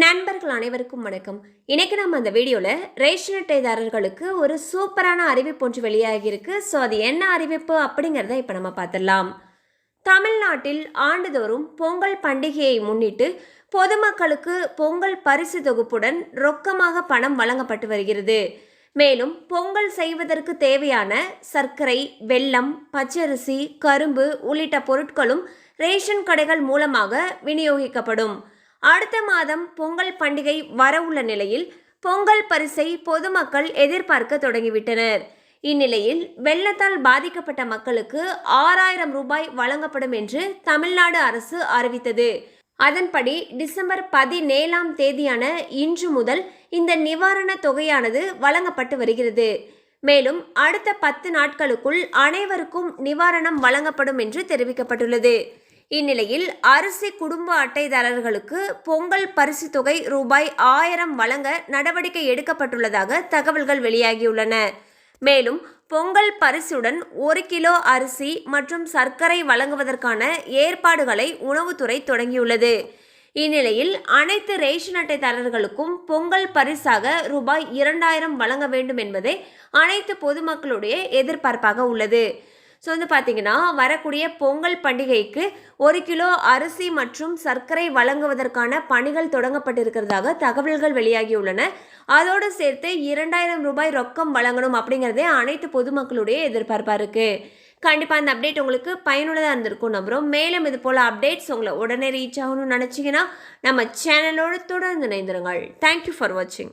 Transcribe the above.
நண்பர்கள் அனைவருக்கும் வணக்கம். இன்னைக்கு நம்ம அந்த வீடியோவில் ரேஷன் அட்டைதாரர்களுக்கு ஒரு சூப்பரான அறிவிப்பு ஒன்று வெளியாகியிருக்கு. ஸோ அது என்ன அறிவிப்பு அப்படிங்கிறத இப்போ நம்ம பார்த்துடலாம். தமிழ்நாட்டில் ஆண்டுதோறும் பொங்கல் பண்டிகையை முன்னிட்டு பொதுமக்களுக்கு பொங்கல் பரிசு தொகுப்புடன் ரொக்கமாக பணம் வழங்கப்பட்டு வருகிறது. மேலும் பொங்கல் செய்வதற்கு தேவையான சர்க்கரை, வெல்லம், பச்சரிசி, கரும்பு உள்ளிட்ட பொருட்களும் ரேஷன் கடைகள் மூலமாக விநியோகிக்கப்படும். அடுத்த மாதம் பொங்கல் பண்டிகை வரவுள்ள நிலையில் பொங்கல் பரிசை பொதுமக்கள் எதிர்பார்க்க தொடங்கிவிட்டனர். இந்நிலையில் வெள்ளத்தால் பாதிக்கப்பட்ட மக்களுக்கு 6000 ரூபாய் வழங்கப்படும் என்று தமிழ்நாடு அரசு அறிவித்தது. அதன்படி டிசம்பர் 17ஆம் தேதியான இன்று முதல் இந்த நிவாரண தொகையானது வழங்கப்பட்டு வருகிறது. மேலும் அடுத்த 10 நாட்களுக்குள் அனைவருக்கும் நிவாரணம் வழங்கப்படும் என்று தெரிவிக்கப்பட்டுள்ளது. இந்நிலையில் அரிசி குடும்ப அட்டைதாரர்களுக்கு பொங்கல் பரிசு தொகை ரூபாய் 1000 வழங்க நடவடிக்கை எடுக்கப்பட்டுள்ளதாக தகவல்கள் வெளியாகியுள்ளன. மேலும் பொங்கல் பரிசுடன் 1 கிலோ அரிசி மற்றும் சர்க்கரை வழங்குவதற்கான ஏற்பாடுகளை உணவுத்துறை தொடங்கியுள்ளது. இந்நிலையில் அனைத்து ரேஷன் அட்டைதாரர்களுக்கும் பொங்கல் பரிசாக ரூபாய் 2000 வழங்க வேண்டும் என்பதே அனைத்து பொதுமக்களுடைய எதிர்பார்ப்பாக உள்ளது. ஸோ பார்த்தீங்கன்னா வரக்கூடிய பொங்கல் பண்டிகைக்கு 1 கிலோ அரிசி மற்றும் சர்க்கரை வழங்குவதற்கான பணிகள் தொடங்கப்பட்டிருக்கிறதாக தகவல்கள் வெளியாகியுள்ளன. அதோடு சேர்த்து 2000 ரூபாய் ரொக்கம் வழங்கணும் அப்படிங்கிறதே அனைத்து பொதுமக்களுடைய எதிர்பார்ப்பாக இருக்குது. கண்டிப்பாக அந்த அப்டேட் உங்களுக்கு பயனுள்ளதாக இருந்திருக்கும் நம்புகிறோம். மேலும் இது போல் அப்டேட்ஸ் உங்களை உடனே ரீச் ஆகணும்னு நினச்சிங்கன்னா நம்ம சேனலோடு தொடர்ந்து இணைந்திருங்கள். தேங்க்யூ ஃபார் வாட்சிங்.